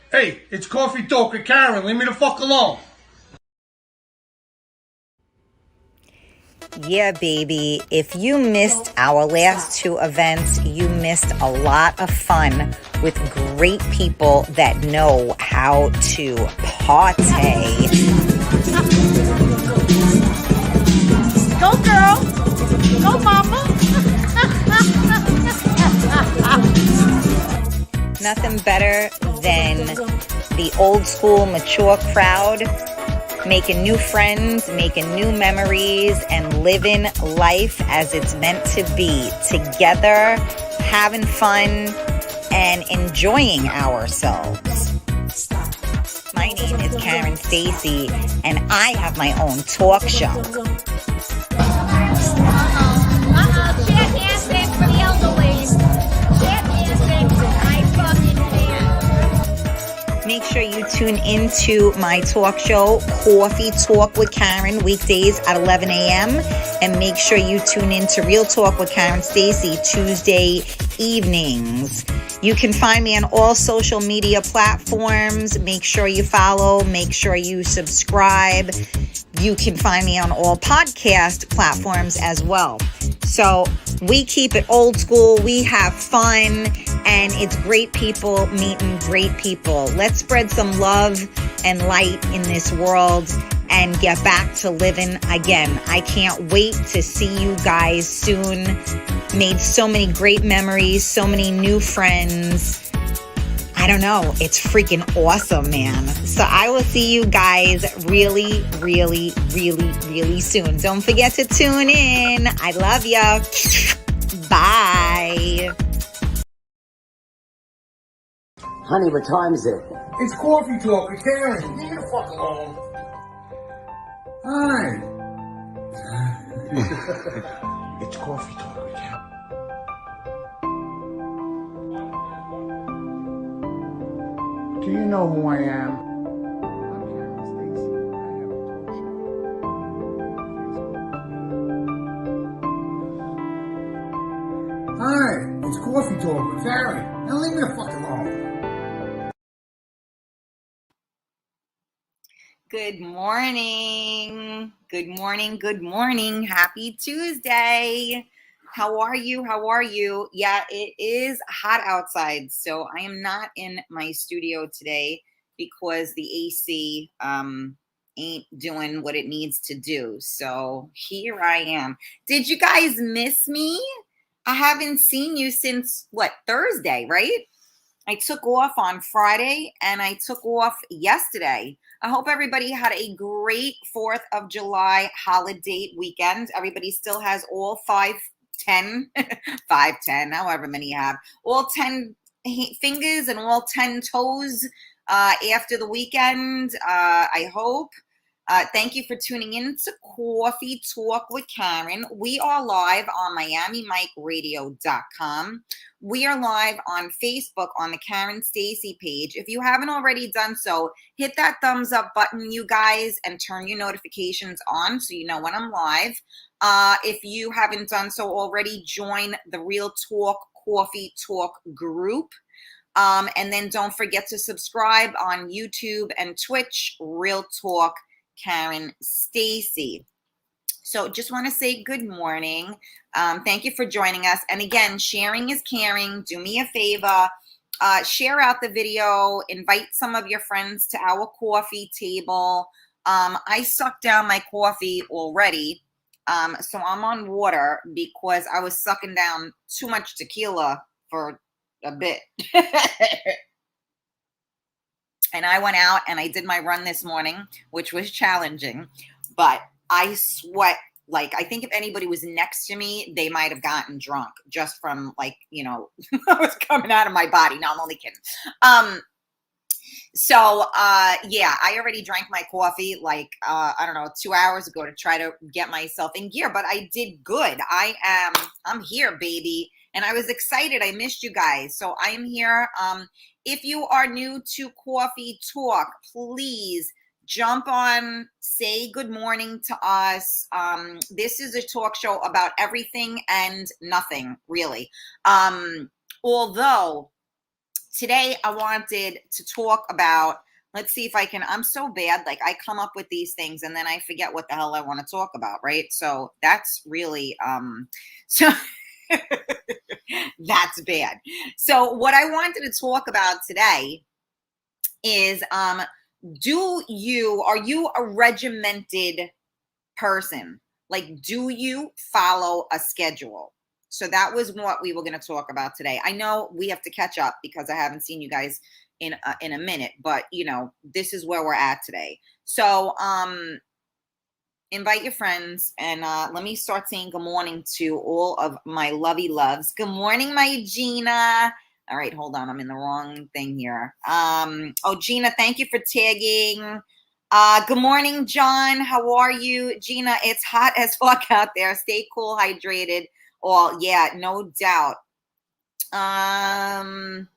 Hey, it's Coffee Talk with Karen. Leave me the fuck alone. Yeah, baby. If you missed our last two events, you missed a lot of fun with great people that know how to party. Go, girl. Go, mama. Nothing better than the old school, mature crowd making new friends, making new memories, and living life as it's meant to be. Together, having fun, and enjoying ourselves. My name is Karen Stacy, and I have my own talk show. Share handshake for the elderly. Share handshake. I fucking can. Make sure you tune into my talk show, Coffee Talk with Karen, weekdays at 11 a.m. And make sure you tune in to Real Talk with Karen Stacy, Tuesday evenings. You can find me on all social media platforms. Make sure you follow. Make sure you subscribe. You can find me on all podcast platforms as well. So we keep it old school. We have fun. And it's great people meeting great people. Let's spread some love and light in this world and get back to living again. I can't wait to see you guys soon. Made so many great memories, so many new friends. I don't know. It's freaking awesome, man. So I will see you guys really, really, really, really soon. Don't forget to tune in. I love ya. Bye. Honey, what time is it? It's Coffee Talk with Karen. Leave me the fuck alone. Hi. It's Coffee Talk with Karen. Do you know who I am? I'm Karen Stacy. I have a talk show. Hi, it's Coffee Talk with Karen. Now leave me the fuck alone. Good morning. Good morning. Good morning. Happy Tuesday. How are you? How are you? Yeah, it is hot outside. So I am not in my studio today because the AC ain't doing what it needs to do. So here I am. Did you guys miss me? I haven't seen you since Thursday, right? I took off on Friday and I took off yesterday. I hope everybody had a great 4th of July holiday weekend. Everybody still has all 10, however many you have, all 10 fingers and all 10 toes after the weekend, I hope. Thank you for tuning in to Coffee Talk with Karen. We are live on MiamiMikeRadio.com. We are live on Facebook on the Karen Stacy page. If you haven't already done so, hit that thumbs up button, you guys, and turn your notifications on so you know when I'm live. If you haven't done so already, join the Real Talk Coffee Talk group. And then don't forget to subscribe on YouTube and Twitch, Real Talk Karen Stacy. So just want to say good morning. Thank you for joining us. And again, sharing is caring. Do me a favor. Share out the video. Invite some of your friends to our coffee table. I sucked down my coffee already. So I'm on water because I was sucking down too much tequila for a bit. And I went out and I did my run this morning, which was challenging, but I sweat. Like, I think if anybody was next to me, they might have gotten drunk just from what was coming out of my body. No, I'm only kidding. Yeah, I already drank my coffee I don't know, 2 hours ago to try to get myself in gear, but I did good. I'm here, baby. And I was excited. I missed you guys. So I am here. If you are new to Coffee Talk, please jump on, say good morning to us. This is a talk show about everything and nothing, really. Although today I wanted to talk about, let's see if I can, I'm so bad. Like I come up with these things and then I forget what the hell I want to talk about. Right. So that's really, so that's bad. So what I wanted to talk about today is, are you a regimented person? Like, do you follow a schedule? So that was what we were going to talk about today. I know we have to catch up because I haven't seen you guys in a minute, but you know, this is where we're at today. So, invite your friends and let me start saying good morning to all of my lovey loves. Good morning, my Gina. All right, hold on. I'm in the wrong thing here. Oh, Gina, thank you for tagging. Good morning, John. How are you? Gina, it's hot as fuck out there. Stay cool, hydrated. Oh, yeah, no doubt. Hold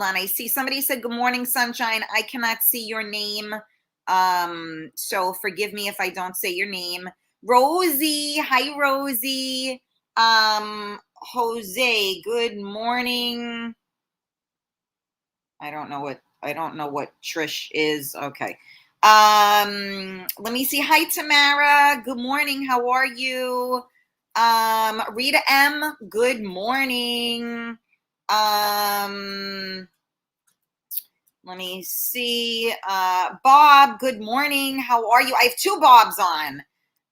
on. I see somebody said, good morning, sunshine. I cannot see your name. So forgive me if I don't say your name. Rosie. Hi, Rosie. Jose, good morning. I don't know what Trish is. Okay. Let me see. Hi, Tamara. Good morning. How are you? Rita M. Good morning. Let me see. Bob, good morning. How are you? I have two Bobs on.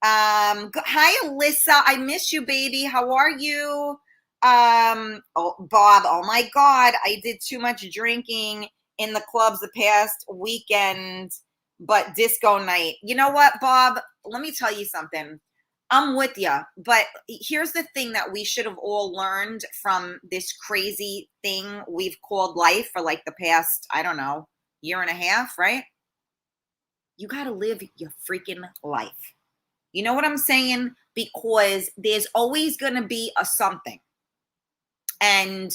Hi, Alyssa. I miss you, baby. How are you? Oh, Bob. Oh my God. I did too much drinking in the clubs the past weekend, but disco night. You know what, Bob? Let me tell you something. I'm with you, but here's the thing that we should have all learned from this crazy thing we've called life for like the past, I don't know, year and a half, right? You got to live your freaking life. You know what I'm saying? Because there's always going to be a something. And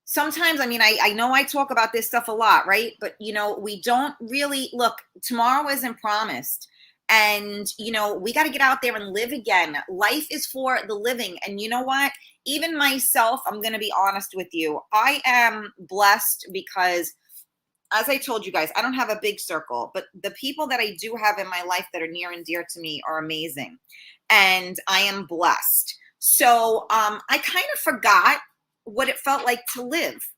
sometimes, I mean, I know I talk about this stuff a lot, right? But, you know, we don't really look, tomorrow isn't promised. And, you know, we got to get out there and live again. Life is for the living. And you know what? Even myself, I'm going to be honest with you. I am blessed because, as I told you guys, I don't have a big circle, but the people that I do have in my life that are near and dear to me are amazing. And I am blessed. So I kind of forgot what it felt like to live.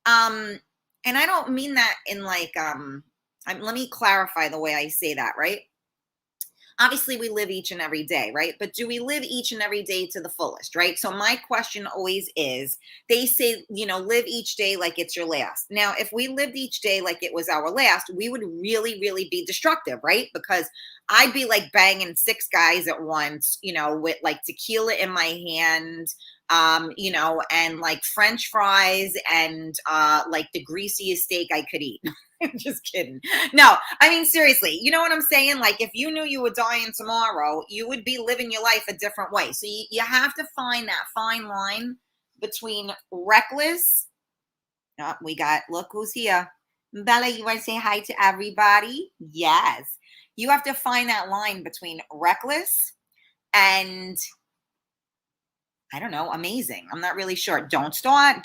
And I don't mean that in like, let me clarify the way I say that, right? Obviously, we live each and every day, right? But do we live each and every day to the fullest, right? So my question always is, they say, you know, live each day like it's your last. Now, if we lived each day like it was our last, we would really, really be destructive, right? Because I'd be like banging 6 guys at once, you know, with like tequila in my hand, you know, and like French fries and like the greasiest steak I could eat. Just kidding. No, I mean, seriously, you know what I'm saying? Like, if you knew you were dying tomorrow, you would be living your life a different way. So you have to find that fine line between reckless. Oh, look who's here. Bella, you want to say hi to everybody? Yes. You have to find that line between reckless and, I don't know, amazing. I'm not really sure. Don't start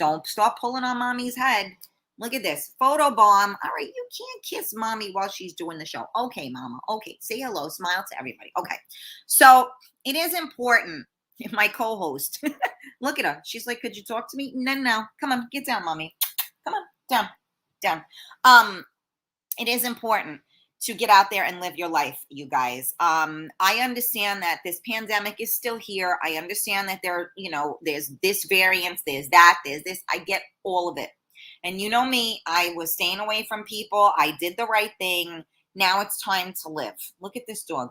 pulling on mommy's head. Look at this. Photo bomb. All right, you can't kiss mommy while she's doing the show. Okay, mama. Okay, say hello. Smile to everybody. Okay. So it is important. My co-host. Look at her. She's like, could you talk to me? No. Come on. Get down, mommy. Come on. Down. It is important to get out there and live your life, you guys. I understand that this pandemic is still here. I understand that there's this variance, there's that, there's this. I get all of it. And you know me, I was staying away from people. I did the right thing. Now it's time to live. Look at this dog.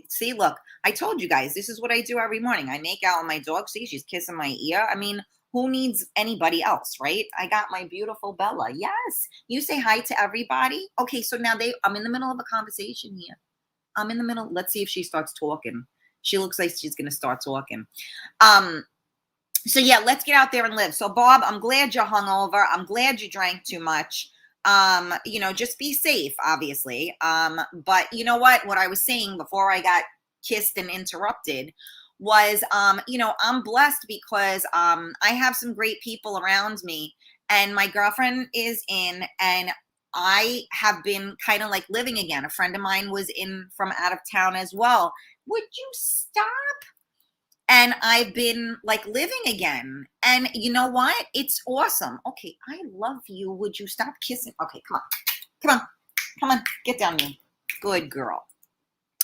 See, look, I told you guys, this is what I do every morning. I make out with my dog. See, she's kissing my ear. I mean, who needs anybody else, right? I got my beautiful Bella. Yes. You say hi to everybody. Okay, so now I'm in the middle of a conversation here. I'm in the middle. Let's see if she starts talking. She looks like she's going to start talking. So yeah, let's get out there and live. So Bob, I'm glad you're hungover. I'm glad you drank too much. You know, just be safe, obviously. But you know what I was saying before I got kissed and interrupted was, you know, I'm blessed because I have some great people around me. and my girlfriend is in, and I have been kind of like living again. A friend of mine was in from out of town as well. Would you stop? And I've been like living again. And you know what? It's awesome. Okay, I love you. Would you stop kissing? Okay, come on. Come on. Come on. Get down me. Good girl.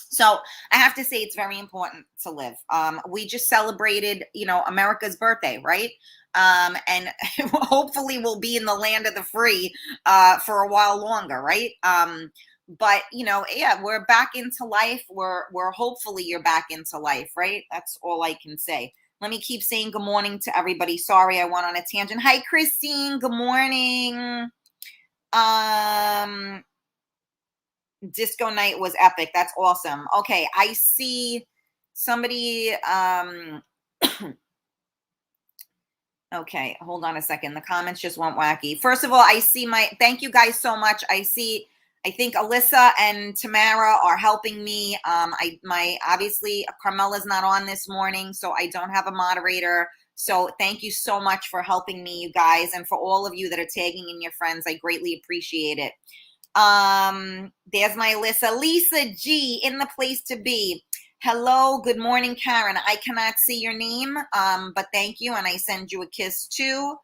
So I have to say it's very important to live. We just celebrated, America's birthday, right? And hopefully we'll be in the land of the free for a while longer, right? But yeah, we're back into life. We're hopefully you're back into life, right? That's all I can say. Let me keep saying good morning to everybody. Sorry, I went on a tangent. Hi, Christine. Good morning. Disco night was epic. That's awesome. Okay, I see somebody. Okay, hold on a second. The comments just went wacky. First of all, I see thank you guys so much. I think Alyssa and Tamara are helping me. Obviously Carmela's not on this morning, so I don't have a moderator. So thank you so much for helping me, you guys, and for all of you that are tagging in your friends. I greatly appreciate it. There's my Alyssa. Lisa G in the place to be. Hello, good morning, Karen. I cannot see your name, but thank you, and I send you a kiss too.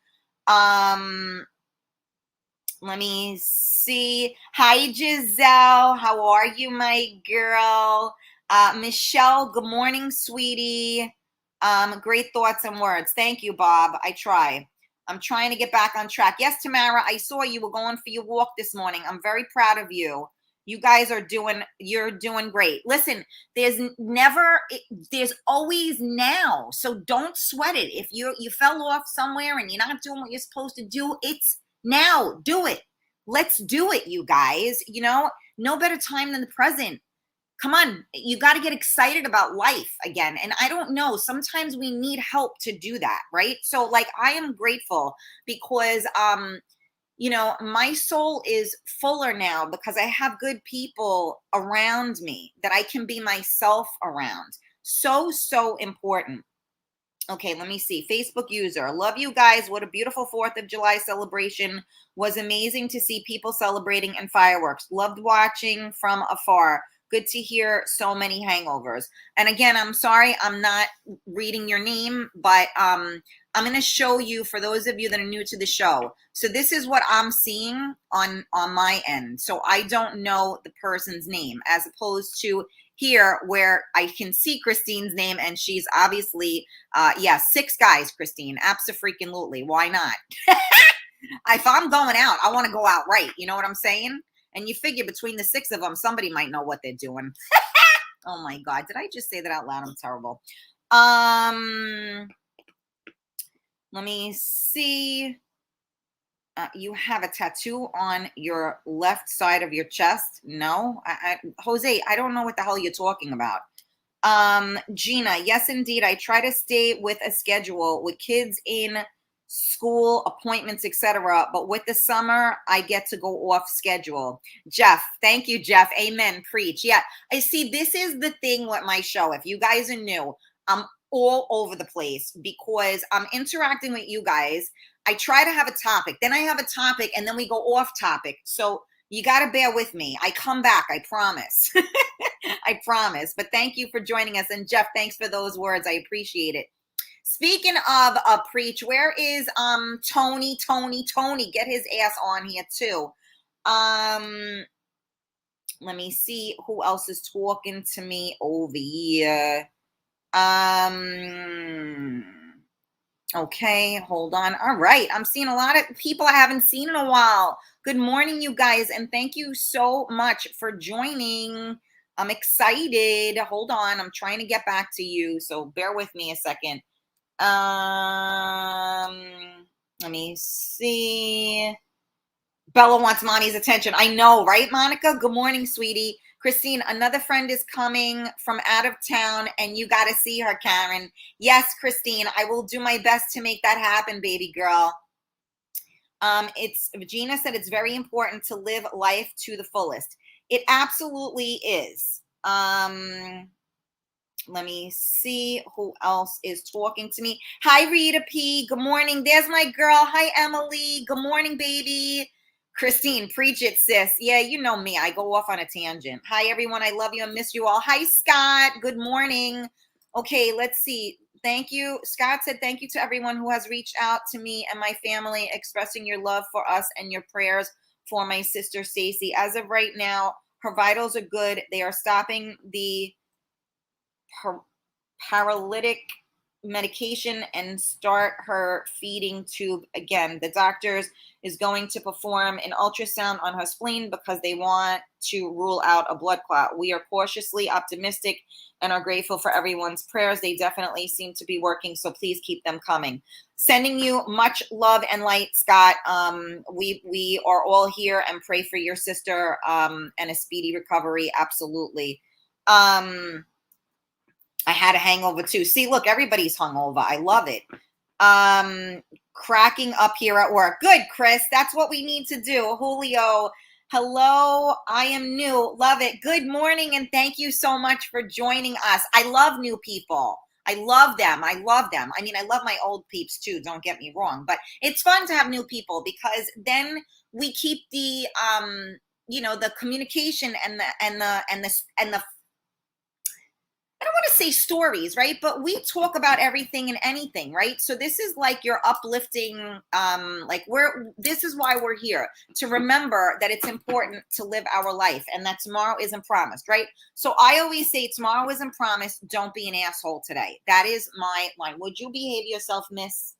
Let me see. Hi, Giselle. How are you, my girl? Michelle, good morning, sweetie. Great thoughts and words. Thank you, Bob. I try. I'm trying to get back on track. Yes, Tamara, I saw you were going for your walk this morning. I'm very proud of you. You guys you're doing great. Listen, there's always now. So don't sweat it. If you fell off somewhere and you're not doing what you're supposed to do, it's now. Do it. Let's do it, you guys. No better time than the present. Come on, you got to get excited about life again. And I don't know, sometimes we need help to do that, right? So like, I am grateful because, my soul is fuller now because I have good people around me that I can be myself around. So important. Okay, let me see. Facebook user. Love you guys. What a beautiful 4th of July celebration. Was amazing to see people celebrating and fireworks. Loved watching from afar. Good to hear so many hangovers. And again, I'm sorry I'm not reading your name, but I'm going to show you for those of you that are new to the show. So this is what I'm seeing on my end. So I don't know the person's name as opposed to here where I can see Christine's name and she's obviously, 6 guys, Christine. Abso-freaking-lutely. Why not? If I'm going out, I want to go out right. You know what I'm saying? And you figure between the 6 of them, somebody might know what they're doing. Oh my God. Did I just say that out loud? I'm terrible. Let me see. You have a tattoo on your left side of your chest. No, Jose, I don't know what the hell you're talking about. Gina, yes, indeed. I try to stay with a schedule with kids in school, appointments, etc. But with the summer, I get to go off schedule. Jeff, thank you, Jeff. Amen. Preach. Yeah, I see. This is the thing with my show. If you guys are new, I'm all over the place because I'm interacting with you guys. I try to have a topic, then I have a topic, and then we go off topic. So you got to bear with me. I come back. I promise. I promise. But thank you for joining us. And Jeff, thanks for those words. I appreciate it. Speaking of preach, where is Tony? Get his ass on here too. Let me see who else is talking to me over here. Okay, hold on. All right. I'm seeing a lot of people I haven't seen in a while. Good morning, you guys, and thank you so much for joining. I'm excited. Hold on. I'm trying to get back to you, so bear with me a second. Let me see. Bella wants mommy's attention. I know, right, Monica? Good morning, sweetie. Christine, another friend is coming from out of town, and you got to see her, Karen. Yes, Christine, I will do my best to make that happen, baby girl. Gina said it's very important to live life to the fullest. It absolutely is. Let me see who else is talking to me. Hi, Rita P. Good morning. There's my girl. Hi, Emily. Good morning, baby. Christine, preach it, sis. Yeah, you know me. I go off on a tangent. Hi, everyone. I love you and miss you all. Hi, Scott. Good morning. Okay, let's see. Thank you. Scott said, thank you to everyone who has reached out to me and my family, expressing your love for us and your prayers for my sister, Stacy. As of right now, her vitals are good. They are stopping the paralytic medication and start her feeding tube again. The doctors is going to perform an ultrasound on her spleen because they want to rule out a blood clot. We are cautiously optimistic and are grateful for everyone's prayers. They definitely seem to be working, so please keep them coming. Sending you much love and light, Scott. We are all here and pray for your sister and a speedy recovery. Absolutely. I had a hangover too. See, look, everybody's hungover. I love it. Cracking up here at work. Good, Chris. That's what we need to do. Julio, hello. I am new. Love it. Good morning, and thank you so much for joining us. I love new people. I love them. I love them. I mean, I love my old peeps too. Don't get me wrong, but it's fun to have new people because then we keep the the communication and the I don't want to say stories, right? But we talk about everything and anything, right? So this is like your uplifting, this is why we're here, to remember that it's important to live our life and that tomorrow isn't promised, right? So I always say tomorrow isn't promised. Don't be an asshole today. That is my line. Would you behave yourself, miss?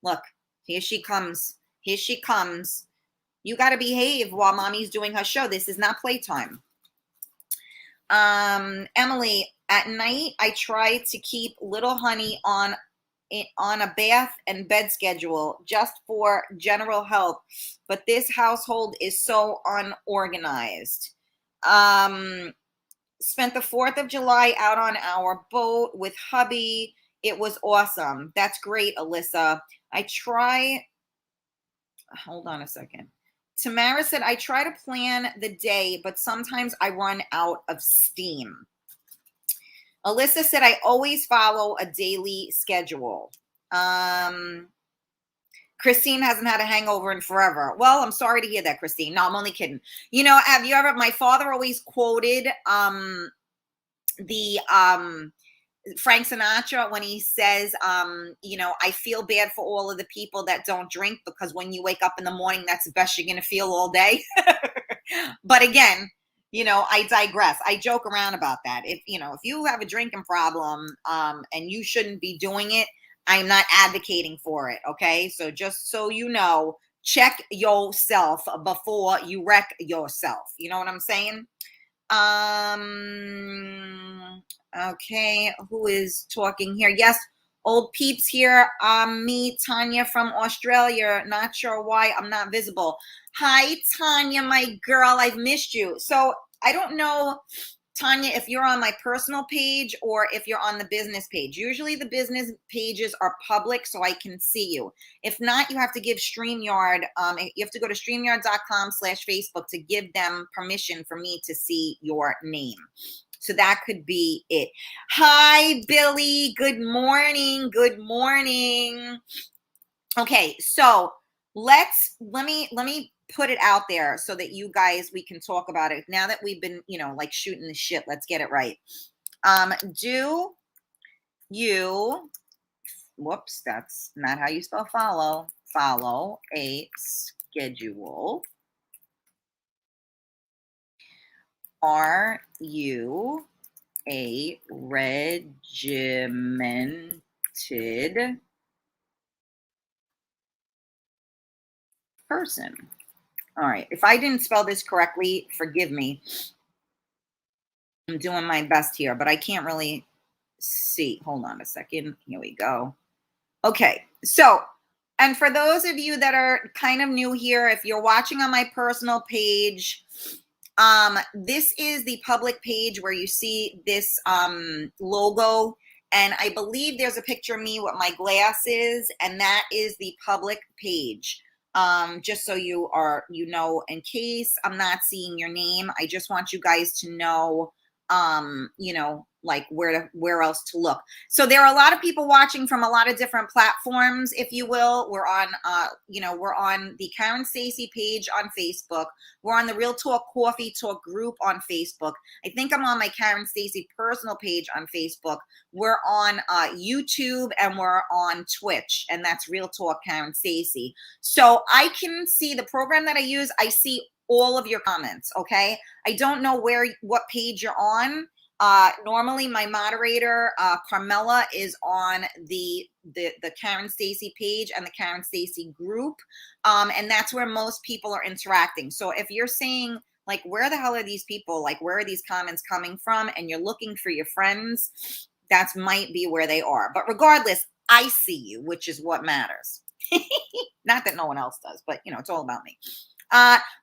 Look, here she comes. Here she comes. You got to behave while mommy's doing her show. This is not playtime. Emily, at night I try to keep little honey on a bath and bed schedule just for general health, but this household is so unorganized. Spent the 4th of July out on our boat with hubby. It was awesome. That's great, Alyssa. Hold on a second. Tamara said, I try to plan the day, but sometimes I run out of steam. Alyssa said, I always follow a daily schedule. Christine hasn't had a hangover in forever. Well, I'm sorry to hear that, Christine. No, I'm only kidding. You know, have you ever, my father always quoted Frank Sinatra when he says, I feel bad for all of the people that don't drink because when you wake up in the morning, that's the best you're going to feel all day. But again, I digress. I joke around about that. If you have a drinking problem and you shouldn't be doing it, I'm not advocating for it. Okay. So just so you know, check yourself before you wreck yourself. You know what I'm saying? Okay, who is talking here? Yes, old peeps here. Me, Tanya from Australia. Not sure why I'm not visible. Hi, Tanya, my girl. I've missed you. So I don't know, Tanya, if you're on my personal page or if you're on the business page. Usually the business pages are public so I can see you. If not, you have to give StreamYard, you have to go to StreamYard.com/Facebook to give them permission for me to see your name. So that could be it. Hi, Billy. Good morning. Good morning. Okay, so let me put it out there so that you guys, we can talk about it. Now that we've been, like shooting the shit, let's get it right. Do you, whoops, that's not how you spell follow. Follow a schedule. Are you a regimented person? All right. If I didn't spell this correctly, forgive me. I'm doing my best here, but I can't really see. Hold on a second. Here we go. Okay. So, and for those of you that are kind of new here, if you're watching on my personal page, this is the public page where you see this logo, and I believe there's a picture of me with my glasses, and that is the public page. Just so you in case I'm not seeing your name, I just want you guys to know, like where else to look. So there are a lot of people watching from a lot of different platforms, if you will. We're on we're on the Karen Stacey page on Facebook. We're on the Real Talk Coffee Talk group on Facebook. I think I'm on my Karen Stacey personal page on Facebook. We're on YouTube, and we're on Twitch, and that's Real Talk Karen Stacey. So I can see the program that I use. I see all of your comments. Okay, I don't know what page you're on. Normally my moderator, Carmela, is on the Karen Stacey page and the Karen Stacey group. And that's where most people are interacting. So if you're saying, like, where the hell are these people? Like, where are these comments coming from? And you're looking for your friends, that might be where they are. But regardless, I see you, which is what matters. Not that no one else does, but it's all about me.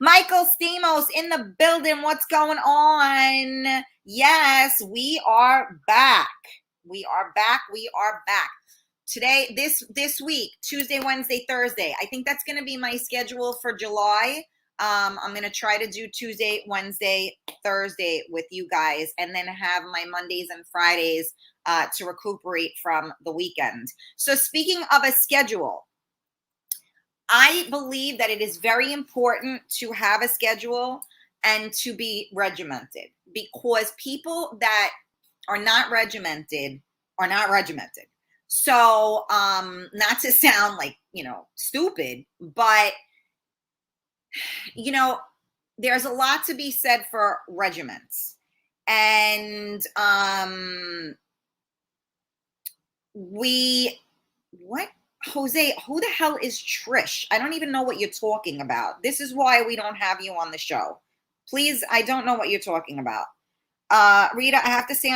Michael Stamos in the building. What's going on? Yes, we are back. We are back. We are back. Today, this week, Tuesday, Wednesday, Thursday. I think that's going to be my schedule for July. I'm going to try to do Tuesday, Wednesday, Thursday with you guys, and then have my Mondays and Fridays to recuperate from the weekend. So speaking of a schedule, I believe that it is very important to have a schedule and to be regimented, because people that are not regimented are not regimented. So, not to sound like, stupid, but, there's a lot to be said for regiments. And, Jose, who the hell is Trish? I don't even know what you're talking about. This is why we don't have you on the show. Please, I don't know what you're talking about. Rita, I have to stay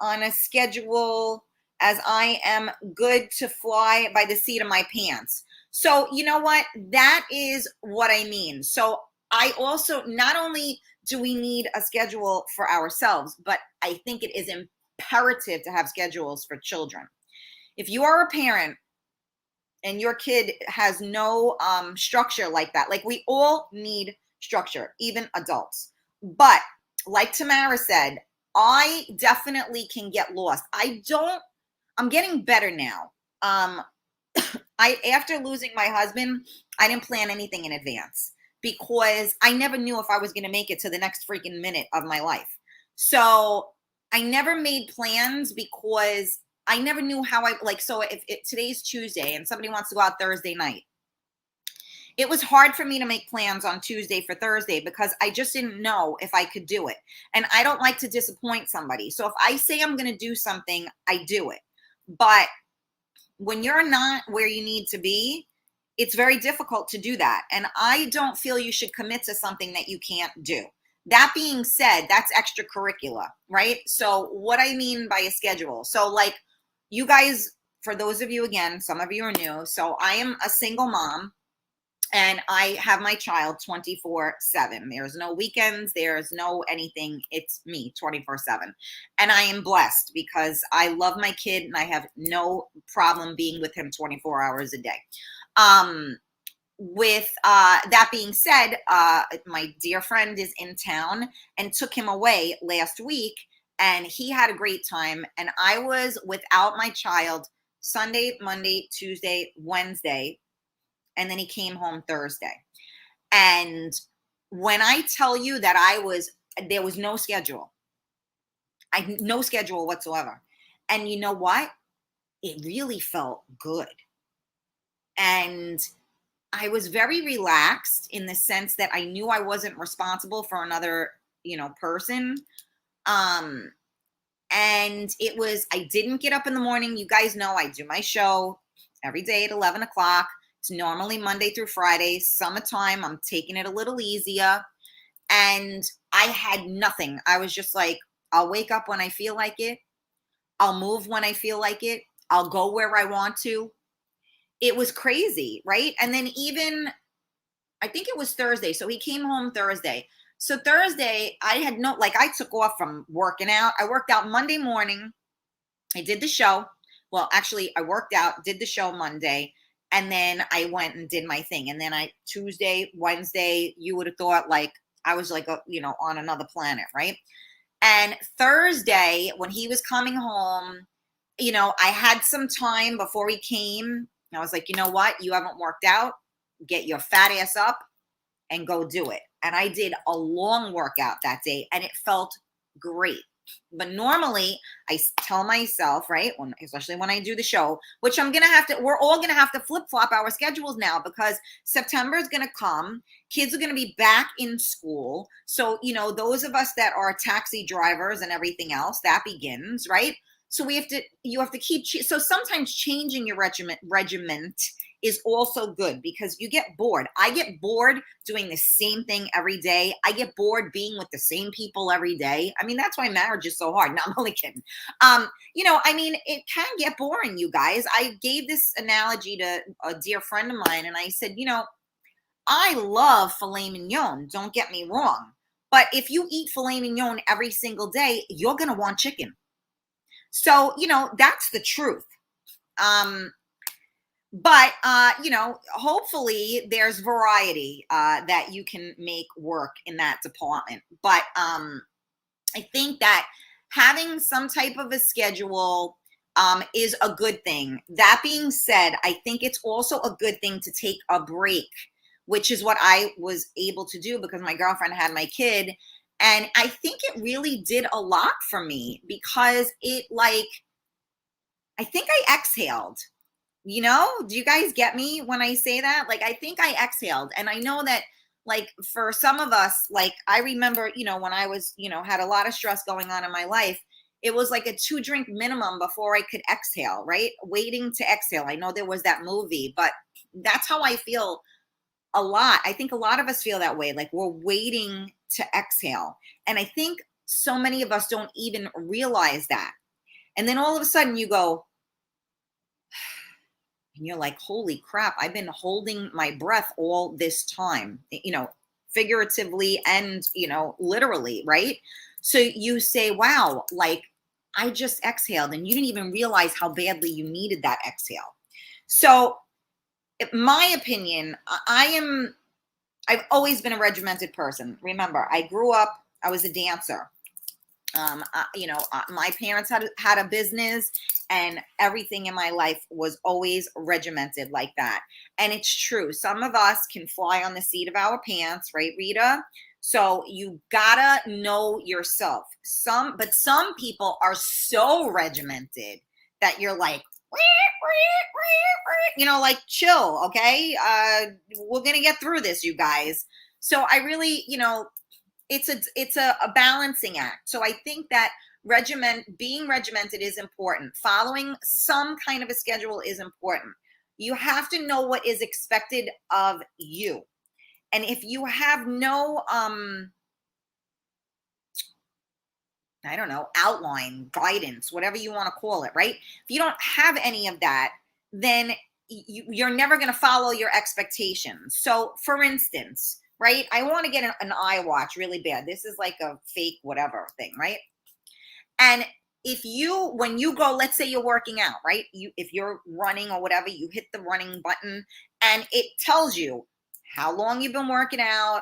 on a schedule, as I am good to fly by the seat of my pants. So you know what? That is what I mean. So I also, not only do we need a schedule for ourselves, but I think it is imperative to have schedules for children. If you are a parent and your kid has no structure like that, like, we all need structure, even adults. But like Tamara said, I definitely can get lost. I'm getting better now. After losing my husband, I didn't plan anything in advance, because I never knew if I was going to make it to the next freaking minute of my life. So I never made plans, because I never knew how so if today's Tuesday and somebody wants to go out Thursday night, it was hard for me to make plans on Tuesday for Thursday, because I just didn't know if I could do it. And I don't like to disappoint somebody. So if I say I'm going to do something, I do it. But when you're not where you need to be, it's very difficult to do that. And I don't feel you should commit to something that you can't do. That being said, that's extracurricular, right? So what I mean by a schedule. So, like, you guys, for those of you, again, some of you are new. So I am a single mom, and I have my child 24/7. There's no weekends. There's no anything. It's me 24/7. And I am blessed, because I love my kid and I have no problem being with him 24 hours a day. With that being said, my dear friend is in town and took him away last week, and he had a great time. And I was without my child Sunday, Monday, Tuesday, Wednesday, and then he came home Thursday. And when I tell you that there was no schedule, no schedule whatsoever. And you know what? It really felt good. And I was very relaxed, in the sense that I knew I wasn't responsible for another, person. And I didn't get up in the morning. You guys know I do my show every day at 11 o'clock. It's normally Monday through Friday. Summertime, I'm taking it a little easier. And I had nothing. I was just like, I'll wake up when I feel like it. I'll move when I feel like it. I'll go where I want to. It was crazy, right? And then even, I think it was Thursday. So he came home Thursday. So Thursday, I took off from working out. I worked out Monday morning. I did the show. Well, actually, I worked out, did the show Monday, and then I went and did my thing. And then Tuesday, Wednesday, you would have thought like I was like, on another planet, right? And Thursday, when he was coming home, you know, I had some time before he came. I was like, you know what? You haven't worked out. Get your fat ass up and go do it. And I did a long workout that day and it felt great. But normally I tell myself, right, especially when I do the show, which we're all going to have to flip flop our schedules now because September is going to come. Kids are going to be back in school. So, you know, those of us that are taxi drivers and everything else, that begins, right? So you have to keep, so sometimes changing your regiment is also good because you get bored. I get bored doing the same thing every day. I get bored being with the same people every day. I mean, that's why marriage is so hard. No, I'm only kidding. You know, I mean, it can get boring, you guys. I gave this analogy to a dear friend of mine and I said, you know, I love filet mignon. Don't get me wrong. But if you eat filet mignon every single day, you're going to want chicken. So, you know, that's the truth. But, you know, hopefully there's variety that you can make work in that department. But I think that having some type of a schedule is a good thing. That being said, I think it's also a good thing to take a break, which is what I was able to do because my girlfriend had my kid. And I think it really did a lot for me because I think I exhaled. You know, do you guys get me when I say that? Like, I think I exhaled. And I know that, like, for some of us, like, I remember, you know, when I was, you know, had a lot of stress going on in my life, it was like a 2-drink minimum before I could exhale, right? Waiting to exhale. I know there was that movie, but that's how I feel a lot. I think a lot of us feel that way. Like, we're waiting to exhale. And I think so many of us don't even realize that. And then all of a sudden you go, and you're like, holy crap, I've been holding my breath all this time, you know, figuratively and, you know, literally, right? So you say, wow, like I just exhaled and you didn't even realize how badly you needed that exhale. So in my opinion, I've always been a regimented person. Remember, I grew up, I was a dancer. You know, my parents had a business and everything in my life was always regimented like that. And it's true. Some of us can fly on the seat of our pants, right, Rita? So you gotta know yourself. But some people are so regimented that you're like, you know, like chill. Okay. We're going to get through this, you guys. So I really, you know, it's a balancing act. So I think that being regimented is important. Following some kind of a schedule is important. You have to know what is expected of you. And if you have no, I don't know, outline, guidance, whatever you want to call it, right? If you don't have any of that, then you're never going to follow your expectations. So for instance, right, I want to get an iWatch really bad. This is like a fake whatever thing, right? And when you go, let's say you're working out, right? If you're running or whatever, you hit the running button and it tells you how long you've been working out,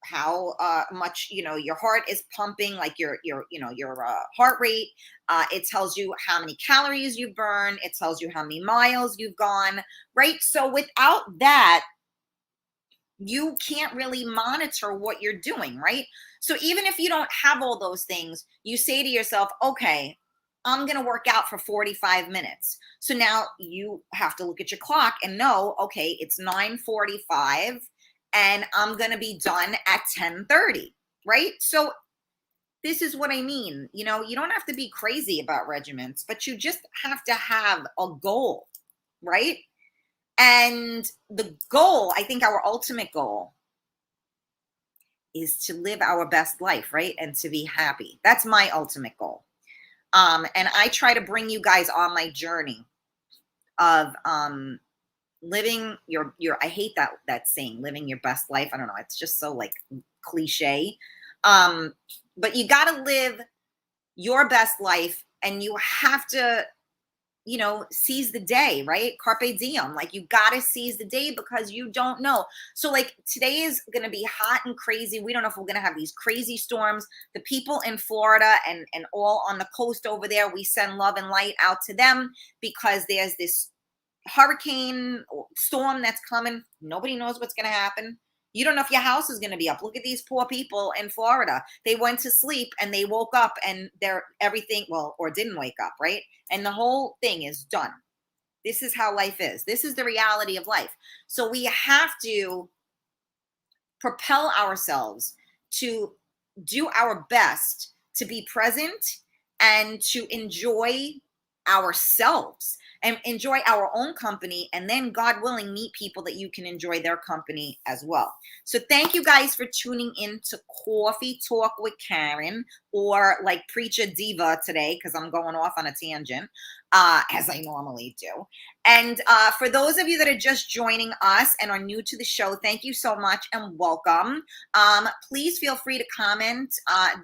how much, you know, your heart is pumping, like your heart rate. It tells you how many calories you burn. It tells you how many miles you've gone, right? So without that, you can't really monitor what you're doing, right? So even if you don't have all those things, you say to yourself, okay, I'm going to work out for 45 minutes. So now you have to look at your clock and know, okay, it's 9:45 and I'm going to be done at 10:30, right? So this is what I mean. You know, you don't have to be crazy about regiments, but you just have to have a goal, right? And the goal, I think our ultimate goal is to live our best life, right? And to be happy. That's my ultimate goal. And I try to bring you guys on my journey of living your I hate that saying, living your best life. I don't know. It's just so like cliche. But you got to live your best life and you have to you know, seize the day, right? Carpe diem. Like, you got to seize the day because you don't know. So like, today is going to be hot and crazy. We don't know if we're going to have these crazy storms. The people in Florida and all on the coast over there, we send love and light out to them because there's this hurricane or storm that's coming. Nobody knows what's going to happen. You don't know if your house is going to be up. Look at these poor people in Florida. They went to sleep and they woke up and they're everything, well, or didn't wake up, right? And the whole thing is done. This is how life is. This is the reality of life. So we have to propel ourselves to do our best to be present and to enjoy ourselves and enjoy our own company, and then, God willing, meet people that you can enjoy their company as well. So thank you guys for tuning in to Coffee Talk with Karen, or like Preacher Diva today, because I'm going off on a tangent, as I normally do. And for those of you that are just joining us and are new to the show, thank you so much and welcome. Please feel free to comment.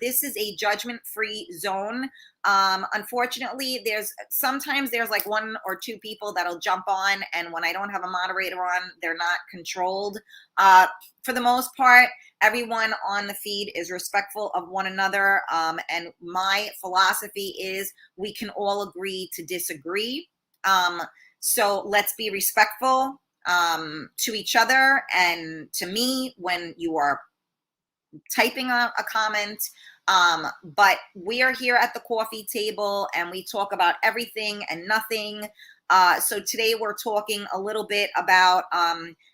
This is a judgment-free zone. Unfortunately, sometimes there's like one or two people that'll jump on, and when I don't have a moderator on, they're not controlled. For the most part, everyone on the feed is respectful of one another. And my philosophy is we can all agree to disagree. So let's be respectful to each other and to me when you are typing a comment. But we are here at the coffee table and we talk about everything and nothing. So today we're talking a little bit about,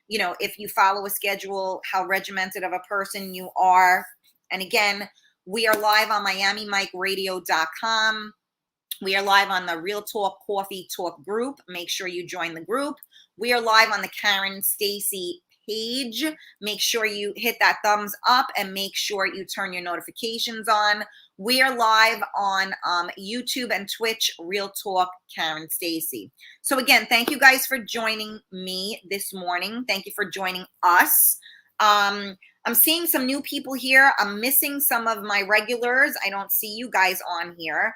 you know, if you follow a schedule, how regimented of a person you are. And again, we are live on MiamiMikeRadio.com. We are live on the Real Talk Coffee Talk group. Make sure you join the group. We are live on the Karen Stacy page. Make sure you hit that thumbs up and make sure you turn your notifications on. We are live on YouTube and Twitch, Real Talk Karen Stacy. So again, thank you guys for joining me this morning. Thank you for joining us. I'm seeing some new people here. I'm missing some of my regulars. I don't see you guys on here.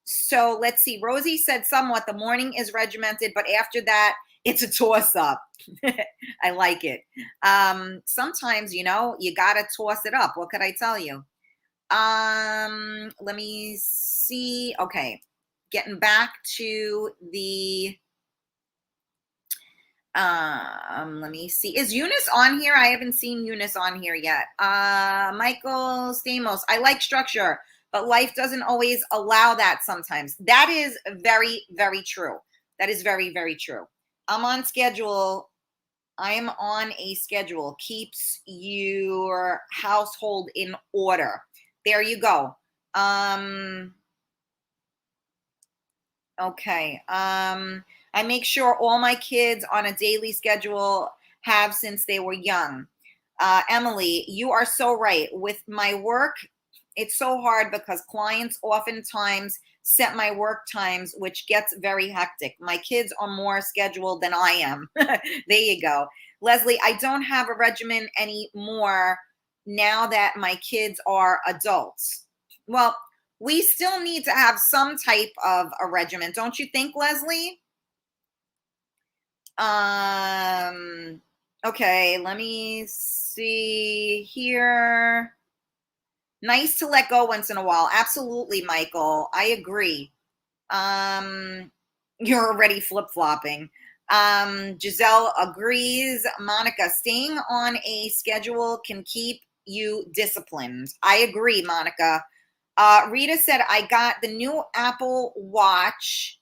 So let's see. Rosie said somewhat the morning is regimented, but after that, it's a toss up. I like it. Sometimes, you know, you got to toss it up. What could I tell you? Let me see. Okay. Getting back to the, let me see. Is Eunice on here? I haven't seen Eunice on here yet. Michael Stamos. I like structure, but life doesn't always allow that sometimes. That is very, very true. That is very, very true. I'm on schedule. I am on a schedule. Keeps your household in order. There you go. Okay. I make sure all my kids on a daily schedule have since they were young. Emily, you are so right. With my work, it's so hard because clients oftentimes set my work times, which gets very hectic. My kids are more scheduled than I am. There you go. Leslie, I don't have a regimen anymore now that my kids are adults. Well, we still need to have some type of a regimen, don't you think, Leslie? Okay, let me see here. Nice to let go once in a while. Absolutely, Michael. I agree. You're already flip-flopping. Giselle agrees. Monica, staying on a schedule can keep you disciplined. I agree, Monica. Rita said, I got the new Apple Watch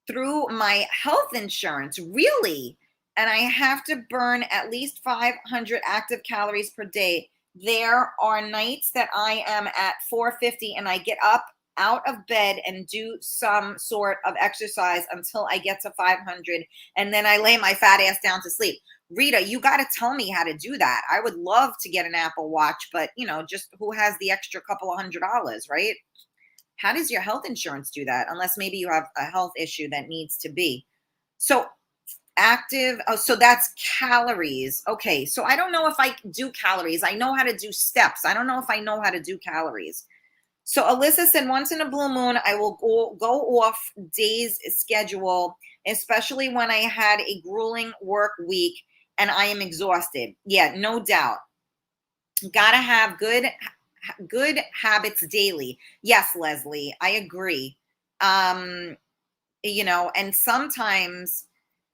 through my health insurance. Really? And I have to burn at least 500 active calories per day. There are nights that I am at 450 and I get up out of bed and do some sort of exercise until I get to 500. And then I lay my fat ass down to sleep. Rita, you got to tell me how to do that. I would love to get an Apple Watch, but you know, just who has the extra couple of $100, right? How does your health insurance do that? Unless maybe you have a health issue that needs to be. So active. Oh, so that's calories. Okay. So I don't know if I do calories. I know how to do steps. I don't know if I know how to do calories. So Alyssa said, once in a blue moon, I will go off day's schedule, especially when I had a grueling work week and I am exhausted. Yeah, no doubt. Gotta have good habits daily. Yes, Leslie, I agree. And sometimes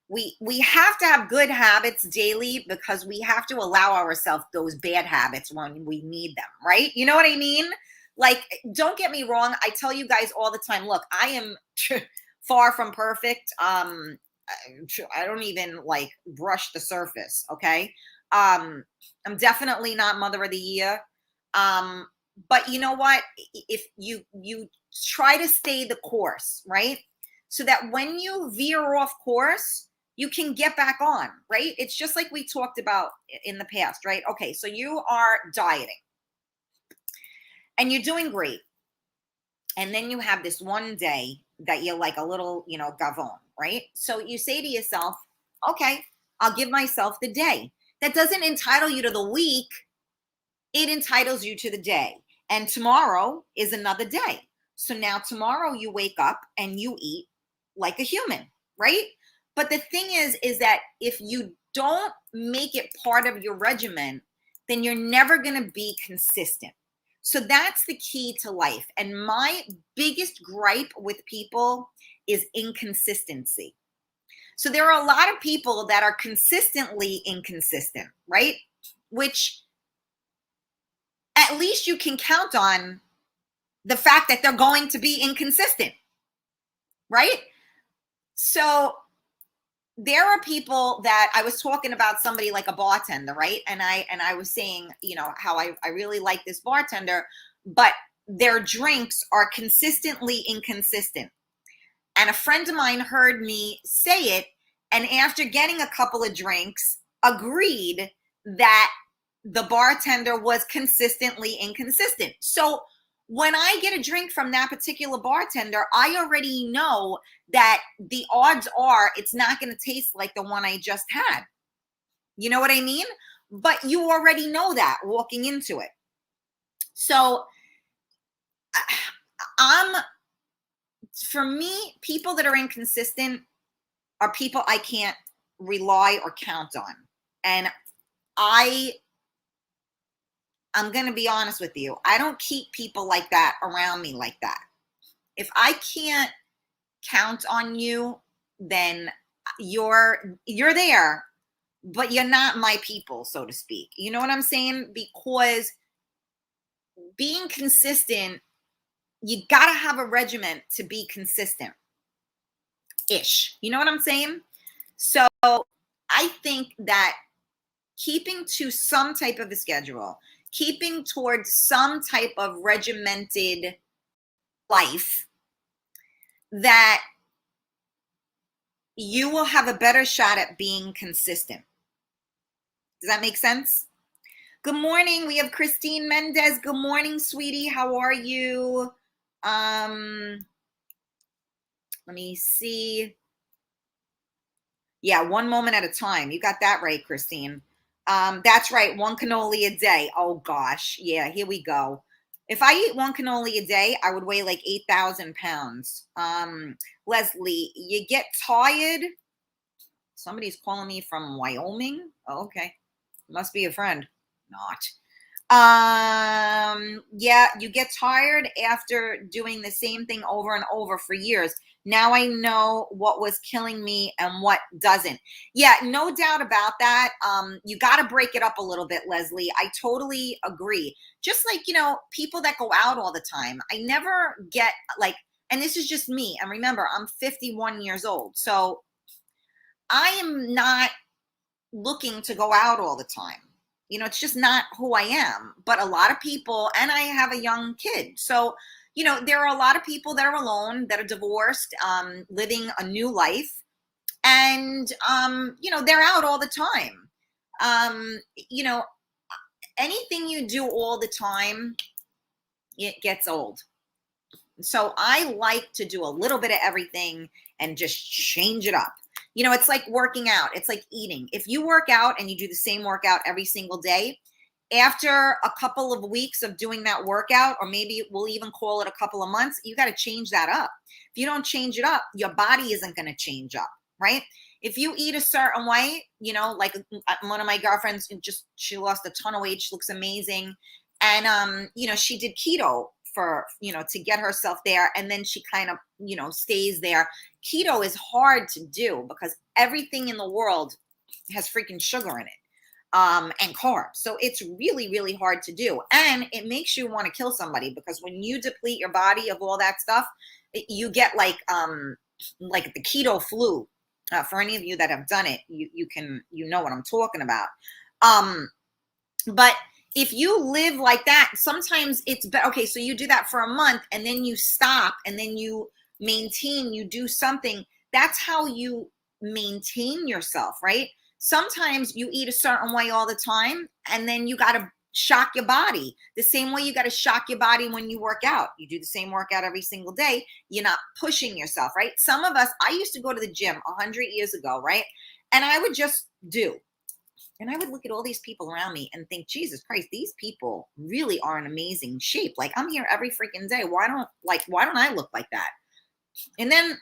we have to have good habits daily because we have to allow ourselves those bad habits when we need them, right? You know what I mean? Like, don't get me wrong. I tell you guys all the time, look, I am far from perfect. I don't even like brush the surface. Okay. I'm definitely not mother of the year. But you know what? If you try to stay the course, right? So that when you veer off course, you can get back on, right? It's just like we talked about in the past, right? Okay, so you are dieting and you're doing great. And then you have this one day that you're like a little, gavon, right? So you say to yourself, okay, I'll give myself the day. That doesn't entitle you to the week. It entitles you to the day. And tomorrow is another day. So now tomorrow you wake up and you eat like a human, right? But the thing is that if you don't make it part of your regimen, then you're never going to be consistent. So that's the key to life. And my biggest gripe with people is inconsistency. So there are a lot of people that are consistently inconsistent, right? Which at least you can count on the fact that they're going to be inconsistent, right? So there are people that I was talking about, somebody like a bartender, right? And I was saying, how I really like this bartender, but their drinks are consistently inconsistent. And a friend of mine heard me say it, and after getting a couple of drinks, agreed that the bartender was consistently inconsistent. So when I get a drink from that particular bartender, I already know that the odds are it's not going to taste like the one I just had. You know what I mean? But you already know that walking into it. So for me, people that are inconsistent are people I can't rely or count on. And I'm going to be honest with you. I don't keep people like that around me like that. If I can't count on you, then you're there, but you're not my people, so to speak. You know what I'm saying? Because being consistent, you got to have a regimen to be consistent ish. You know what I'm saying? So I think that keeping to some type of a schedule, keeping towards some type of regimented life, that you will have a better shot at being consistent. Does that make sense? Good morning. We have Christine Mendez. Good morning, sweetie. How are you? Let me see. Yeah, one moment at a time. You got that right, Christine. That's right. One cannoli a day. Oh gosh. Yeah, here we go. If I eat one cannoli a day, I would weigh like 8,000 pounds. Leslie, you get tired. Somebody's calling me from Wyoming. Oh, okay. Must be a friend. Not. Yeah, you get tired after doing the same thing over and over for years. Now I know what was killing me and what doesn't. Yeah, no doubt about that. You got to break it up a little bit, Leslie. I totally agree. Just like, people that go out all the time. I never get like, and this is just me. And remember, I'm 51 years old. So I am not looking to go out all the time. It's just not who I am. But a lot of people, and I have a young kid. So, there are a lot of people that are alone, that are divorced, living a new life. And, they're out all the time. Anything you do all the time, it gets old. So I like to do a little bit of everything and just change it up. It's like working out. It's like eating. If you work out and you do the same workout every single day, after a couple of weeks of doing that workout, or maybe we'll even call it a couple of months, you got to change that up. If you don't change it up, your body isn't going to change up, right? If you eat a certain way, you know, like one of my girlfriends, she lost a ton of weight. She looks amazing. And, you know, she did keto for, you know, to get herself there. And then she kind of, you know, stays there. Keto is hard to do because everything in the world has freaking sugar in it. And carbs. So it's really, really hard to do. And it makes you want to kill somebody, because when you deplete your body of all that stuff, you get like the keto flu. For any of you that have done it, you know what I'm talking about. But if you live like that, sometimes it's better. Okay, so you do that for a month and then you stop and then you maintain, you do something. That's how you maintain yourself, right? Sometimes you eat a certain way all the time and then you got to shock your body. The same way you got to shock your body when you work out. You do the same workout every single day. You're not pushing yourself, right? Some of us, I used to go to the gym 100 years ago, right? And I would just do. And I would look at all these people around me and think, Jesus Christ, these people really are in amazing shape. Like, I'm here every freaking day. Why don't I look like that? And then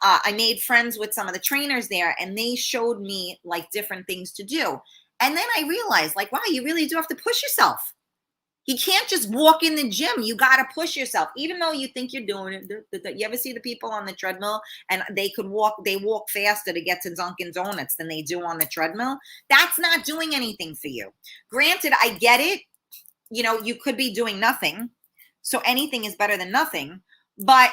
I made friends with some of the trainers there, and they showed me like different things to do. And then I realized, like, wow, you really do have to push yourself. You can't just walk in the gym. You got to push yourself, even though you think you're doing it. You ever see the people on the treadmill and they walk faster to get to Dunkin' Donuts than they do on the treadmill? That's not doing anything for you. Granted, I get it. You know, you could be doing nothing. So anything is better than nothing. But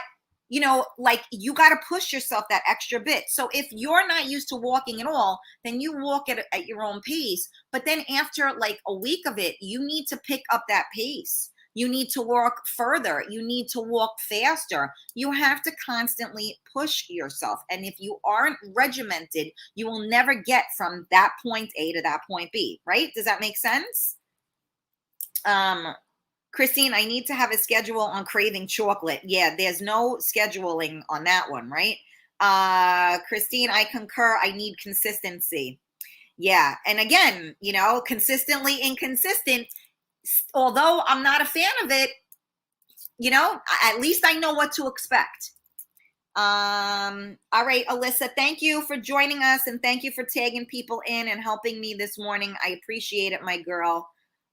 you know, like, you got to push yourself that extra bit. So if you're not used to walking at all, then you walk at your own pace. But then after like a week of it, you need to pick up that pace. You need to walk further. You need to walk faster. You have to constantly push yourself. And if you aren't regimented, you will never get from that point A to that point B, right? Does that make sense? Christine, I need to have a schedule on craving chocolate. Yeah, there's no scheduling on that one, right? Christine, I concur. I need consistency. Yeah. And again, you know, consistently inconsistent. Although I'm not a fan of it, you know, at least I know what to expect. All right, Alyssa, thank you for joining us, and thank you for tagging people in and helping me this morning. I appreciate it, my girl.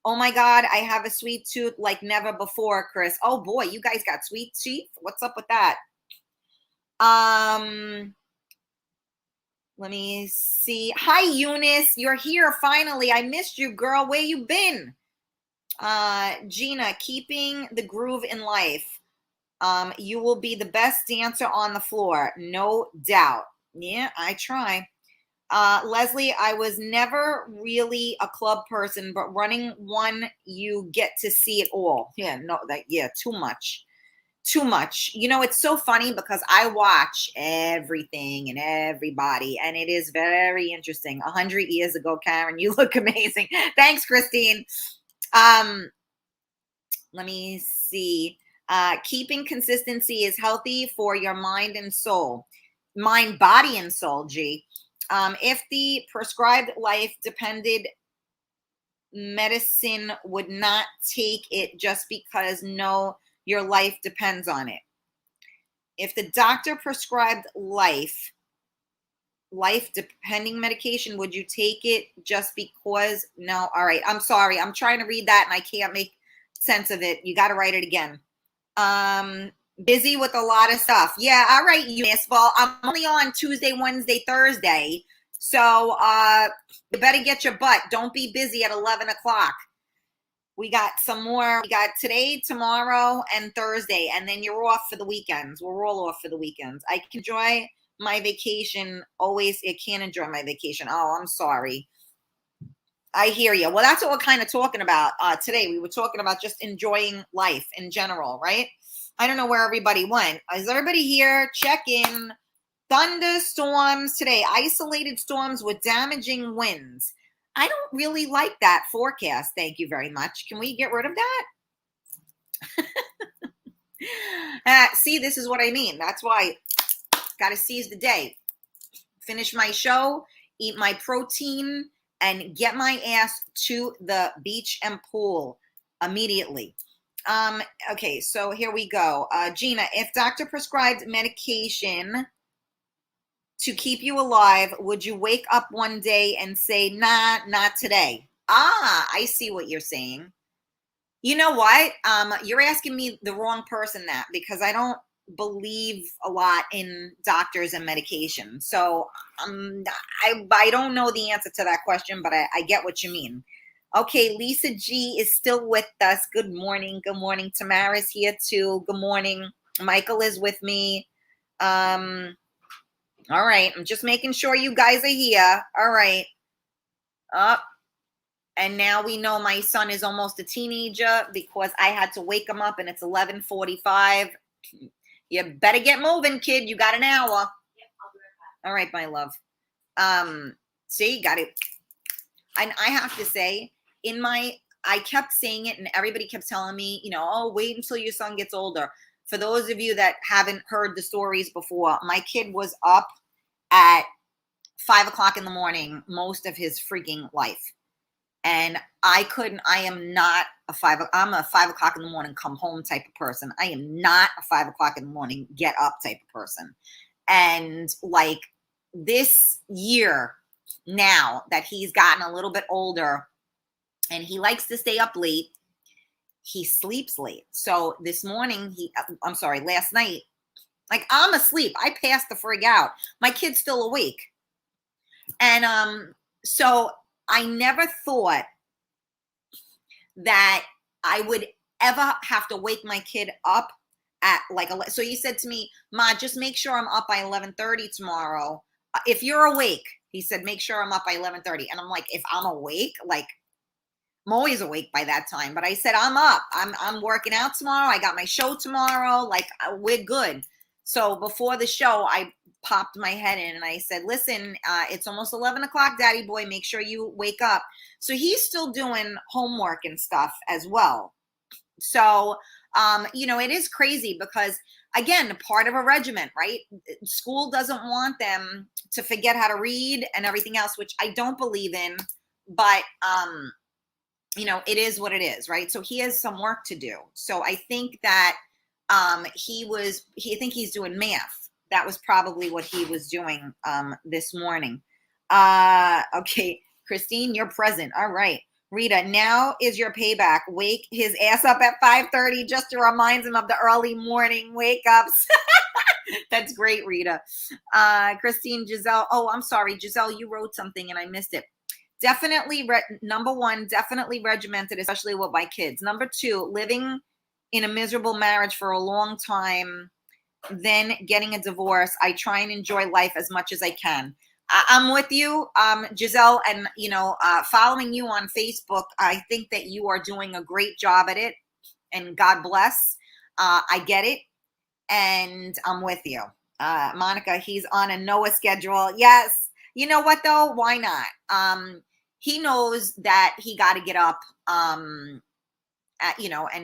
Oh my God, I have a sweet tooth like never before, Chris. Oh boy, you guys got sweet teeth? What's up with that? Let me see. Hi, Eunice. You're here finally. I missed you, girl. Where you been? Gina, keeping the groove in life. You will be the best dancer on the floor. No doubt. Yeah, I try. Leslie, I was never really a club person, but running one, you get to see it all. Yeah, too much. Too much. You know, it's so funny because I watch everything and everybody, and it is very interesting. 100 years ago, Karen, you look amazing. Thanks, Christine. Let me see. Keeping consistency is healthy for your mind and soul. Mind, body, and soul, G. If the prescribed life depended, medicine would not take it just because your life depends on it. If the doctor prescribed life depending medication, would you take it just because? No. All right. I'm sorry. I'm trying to read that and I can't make sense of it. You got to write it again. Busy with a lot of stuff. Yeah, all right, Eunice. Well, I'm only on Tuesday, Wednesday, Thursday. So you better get your butt. Don't be busy at 11 o'clock. We got some more. We got today, tomorrow, and Thursday. And then you're off for the weekends. We're all off for the weekends. I can enjoy my vacation. Always, I can't enjoy my vacation. Oh, I'm sorry. I hear you. Well, that's what we're kind of talking about today. We were talking about just enjoying life in general, right? I don't know where everybody went. Is everybody here? Check in. Thunderstorms today. Isolated storms with damaging winds. I don't really like that forecast. Thank you very much. Can we get rid of that? See, this is what I mean. That's why got to seize the day. Finish my show, eat my protein, and get my ass to the beach and pool immediately. Okay, so here we go. Gina, if doctor prescribed medication to keep you alive, would you wake up one day and say, nah, not today? Ah, I see what you're saying. You know what? You're asking me the wrong person that, because I don't believe a lot in doctors and medication. So I don't know the answer to that question, but I get what you mean. Okay, Lisa G is still with us. Good morning. Good morning. Tamara's here too. Good morning. Michael is with me. All right. I'm just making sure you guys are here. All right. Up. And now we know my son is almost a teenager because I had to wake him up and it's 11:45. You better get moving, kid. You got an hour. Yep, I'll be right back. All right, my love. See, got it. And I have to say, I kept saying it and everybody kept telling me, oh, wait until your son gets older. For those of you that haven't heard the stories before, my kid was up at 5 o'clock in the morning most of his freaking life. And I'm a 5 o'clock in the morning, come home type of person. I am not a 5 o'clock in the morning, get up type of person. And like this year now that he's gotten a little bit older and he likes to stay up late, he sleeps late. So this morning, last night, like I'm asleep. I passed the frig out. My kid's still awake. And so I never thought that I would ever have to wake my kid up at so he said to me, Ma, just make sure I'm up by 11:30 tomorrow. If you're awake, he said, make sure I'm up by 11:30. And I'm like, if I'm awake, like I'm always awake by that time. But I said, I'm up. I'm working out tomorrow. I got my show tomorrow. Like we're good. So before the show, I popped my head in and I said, listen, it's almost 11 o'clock, daddy boy, make sure you wake up. So he's still doing homework and stuff as well. So, it is crazy because, again, part of a regiment, right? School doesn't want them to forget how to read and everything else, which I don't believe in, but, it is what it is, right? So he has some work to do. So I think that I think he's doing math. That was probably what he was doing this morning. Okay, Christine, you're present. All right. Rita, now is your payback. Wake his ass up at 5:30 just to remind him of the early morning wake-ups. That's great, Rita. Christine, Giselle. Oh, I'm sorry. Giselle, you wrote something and I missed it. Definitely, number one, definitely regimented, especially with my kids. Number two, living in a miserable marriage for a long time, then getting a divorce. I try and enjoy life as much as I can. I'm with you, Giselle, and, following you on Facebook, I think that you are doing a great job at it, and God bless. I get it, and I'm with you. Monica, he's on a Noah schedule. Yes. You know what, though? Why not? He knows that he got to get up, and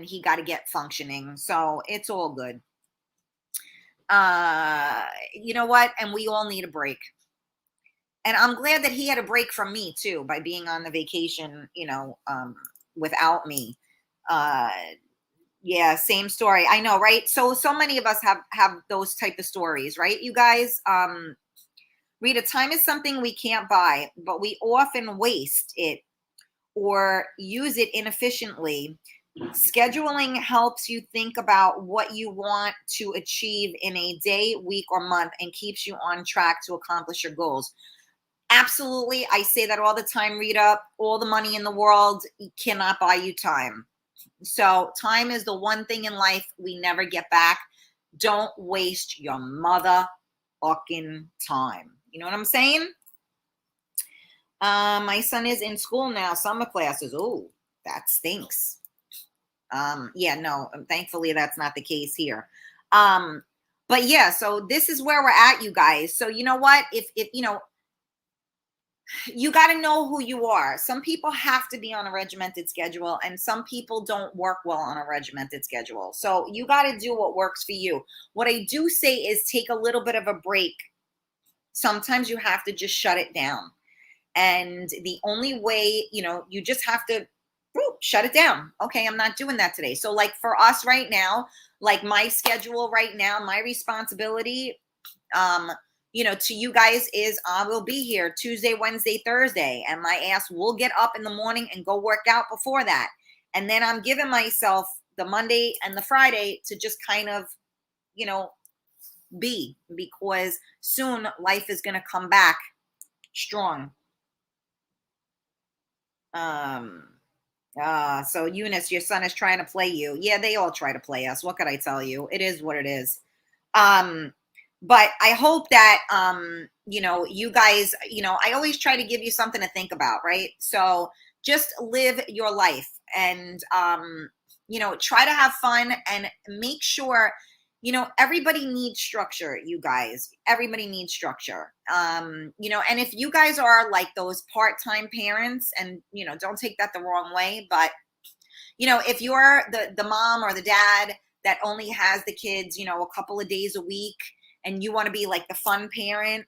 he got to get functioning. So it's all good. You know what? And we all need a break. And I'm glad that he had a break from me too, by being on the vacation, without me. Yeah, same story. I know, right? So many of us have those type of stories, right? You guys, Rita, time is something we can't buy, but we often waste it or use it inefficiently. Scheduling helps you think about what you want to achieve in a day, week, or month and keeps you on track to accomplish your goals. Absolutely. I say that all the time, Rita. All the money in the world cannot buy you time. So time is the one thing in life we never get back. Don't waste your motherfucking time. You know what I'm saying? My son is in school now, summer classes. Oh, that stinks. Yeah, no, thankfully that's not the case here. But yeah, so this is where we're at, you guys. So you know what? If you got to know who you are. Some people have to be on a regimented schedule and some people don't work well on a regimented schedule. So you got to do what works for you. What I do say is take a little bit of a break. Sometimes you have to just shut it down. And the only way, you just have to shut it down. Okay, I'm not doing that today. So like for us right now, like my schedule right now, my responsibility, to you guys is I will be here Tuesday, Wednesday, Thursday, and my ass will get up in the morning and go work out before that. And then I'm giving myself the Monday and the Friday to just kind of, be, because soon life is going to come back strong. So Eunice, your son is trying to play you. Yeah, they all try to play us. What could I tell you? It is what it is. But I hope that, you guys, I always try to give you something to think about, right? So just live your life and, try to have fun and make sure, everybody needs structure, you guys. Everybody needs structure. And if you guys are like those part-time parents and, don't take that the wrong way, but, if you're the mom or the dad that only has the kids, a couple of days a week, and you want to be like the fun parent,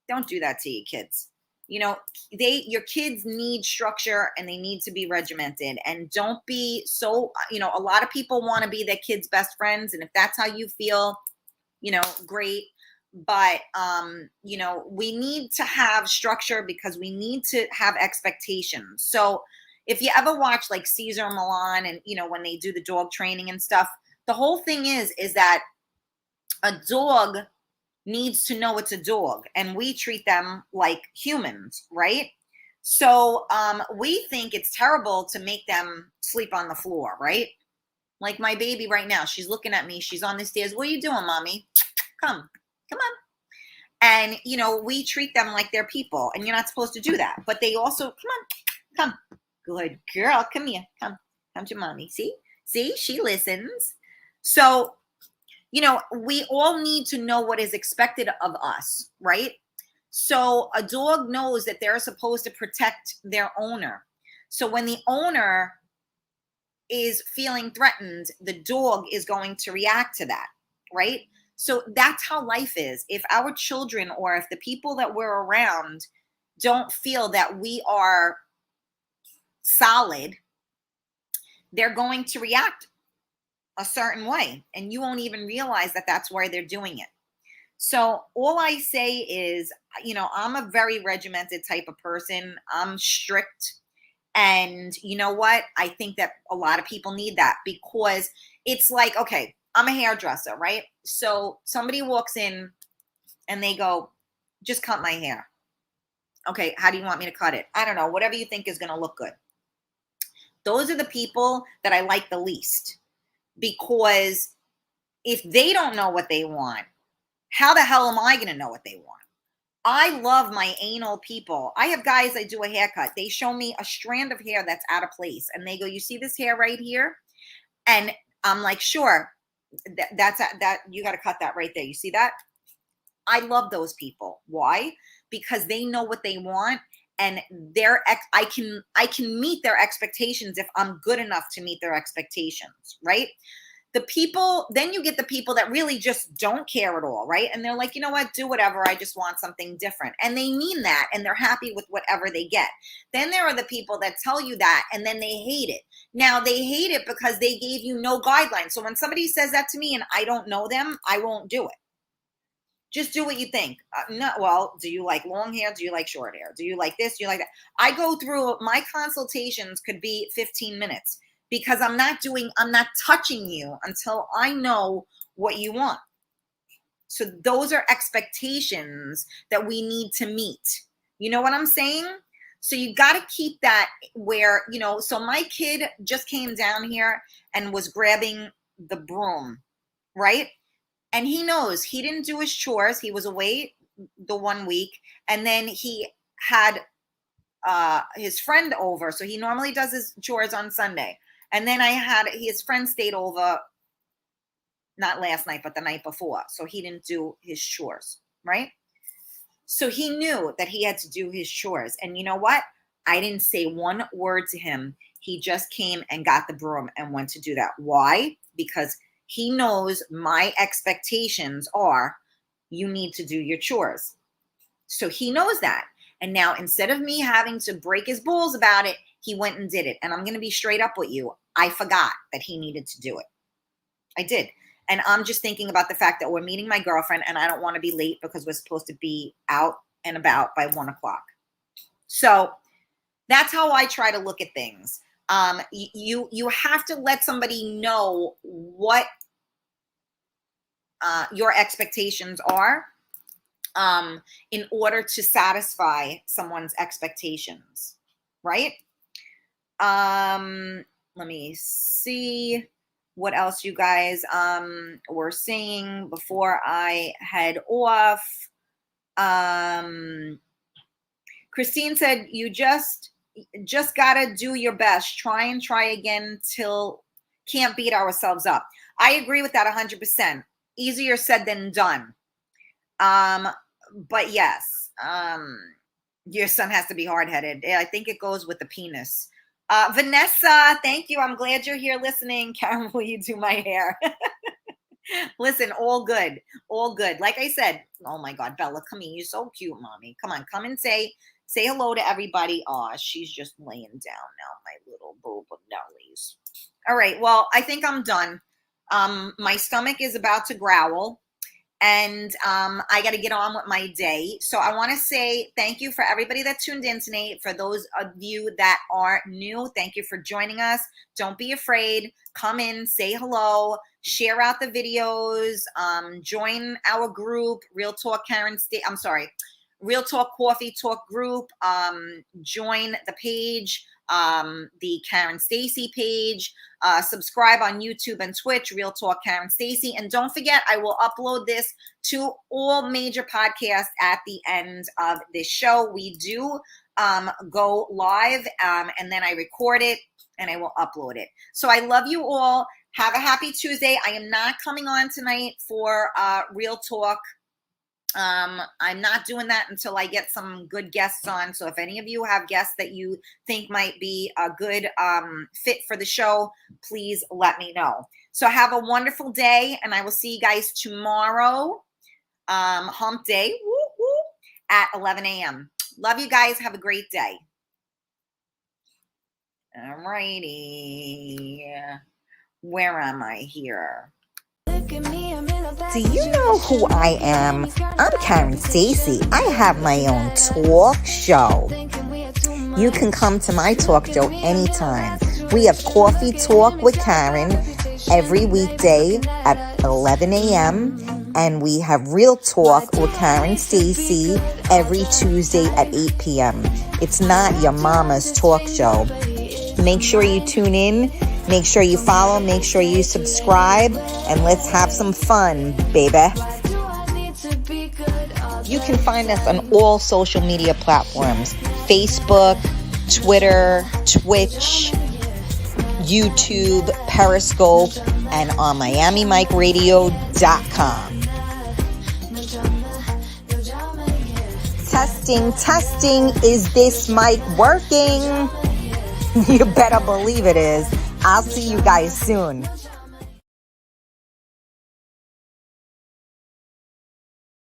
don't do that to your kids. Your kids need structure and they need to be regimented, and don't be so, a lot of people want to be their kids' best friends. And if that's how you feel, great. But, we need to have structure because we need to have expectations. So if you ever watch like Caesar Milan and, when they do the dog training and stuff, the whole thing is that a dog needs to know it's a dog, and we treat them like humans, right? So we think it's terrible to make them sleep on the floor, right? Like my baby right now, she's looking at me, she's on the stairs. What are you doing, mommy? Come on. And we treat them like they're people, and you're not supposed to do that. But they also, come, good girl, come here, come to mommy. See, she listens. So we all need to know what is expected of us, right? So a dog knows that they're supposed to protect their owner. So when the owner is feeling threatened, the dog is going to react to that, right? So that's how life is. If our children or if the people that we're around don't feel that we are solid, they're going to react a certain way, and you won't even realize that that's why they're doing it. So all I say is, I'm a very regimented type of person. I'm strict. And you know what? I think that a lot of people need that, because it's like, okay, I'm a hairdresser, right? So somebody walks in and they go, just cut my hair. Okay, how do you want me to cut it? I don't know, whatever you think is going to look good. Those are the people that I like the least. Because if they don't know what they want, how the hell am I going to know what they want? I love my anal people. I have guys that do a haircut. They show me a strand of hair that's out of place. And they go, you see this hair right here? And I'm like, sure, that's you got to cut that right there. You see that? I love those people. Why? Because they know what they want. And I can meet their expectations if I'm good enough to meet their expectations, right? Then you get the people that really just don't care at all, right? And they're like, you know what, do whatever, I just want something different. And they mean that, and they're happy with whatever they get. Then there are the people that tell you that, and then they hate it. Now, they hate it because they gave you no guidelines. So when somebody says that to me and I don't know them, I won't do it. Just do what you think. No, well, do you like long hair? Do you like short hair? Do you like this? Do you like that? I go through, my consultations could be 15 minutes because I'm not touching you until I know what you want. So those are expectations that we need to meet. You know what I'm saying? So you got to keep that where, so my kid just came down here and was grabbing the broom, right? And he knows he didn't do his chores. He was away the 1 week. And then he had his friend over. So he normally does his chores on Sunday. And then his friend stayed over, not last night, but the night before. So he didn't do his chores, right? So he knew that he had to do his chores. And you know what? I didn't say one word to him. He just came and got the broom and went to do that. Why? Because he knows my expectations are you need to do your chores. So he knows that. And now instead of me having to break his balls about it, he went and did it. And I'm going to be straight up with you. I forgot that he needed to do it. I did. And I'm just thinking about the fact that we're meeting my girlfriend and I don't want to be late because we're supposed to be out and about by 1 o'clock. So that's how I try to look at things. You have to let somebody know what your expectations are in order to satisfy someone's expectations, right? Let me see what else you guys were saying before I head off. Christine said, you just gotta do your best. Try and try again till can't beat ourselves up. I agree with that 100%. Easier said than done. But yes, your son has to be hard-headed. I think it goes with the penis. Vanessa, thank you. I'm glad you're here listening. Karen, will you do my hair? Listen, all good. All good. Like I said, oh my God, Bella, come in. You're so cute, mommy. Come on, come and say hello to everybody. Oh, she's just laying down now, my little booba nellies. All right, well, I think I'm done. My stomach is about to growl. And I got to get on with my day. So I want to say thank you for everybody that tuned in tonight. For those of you that are new, thank you for joining us. Don't be afraid. Come in, say hello, share out the videos, join our group, Real Talk Real Talk Coffee Talk group. Join the page, the Karen Stacy page. Subscribe on YouTube and Twitch, Real Talk Karen Stacy. And don't forget, I will upload this to all major podcasts at the end of this show. We do go live and then I record it and I will upload it. So I love you all. Have a happy Tuesday. I am not coming on tonight for Real Talk. I'm not doing that until I get some good guests on. So if any of you have guests that you think might be a good fit for the show, please let me know. So have a wonderful day, and I will see you guys tomorrow, hump day, at 11 a.m. Love you guys. Have a great day. All righty. Where am I here? Do you know who I am? I'm Karen Stacy. I have my own talk show. You can come to my talk show anytime. We have Coffee Talk with Karen every weekday at 11 a.m. And we have Real Talk with Karen Stacy every Tuesday at 8 p.m. It's not your mama's talk show. Make sure you tune in. Make sure you follow, make sure you subscribe, and let's have some fun, baby. You can find us on all social media platforms: Facebook, Twitter, Twitch, YouTube, Periscope, and on MiamiMikeRadio.com. Testing, is this mic working? You better believe it is. I'll see you guys soon.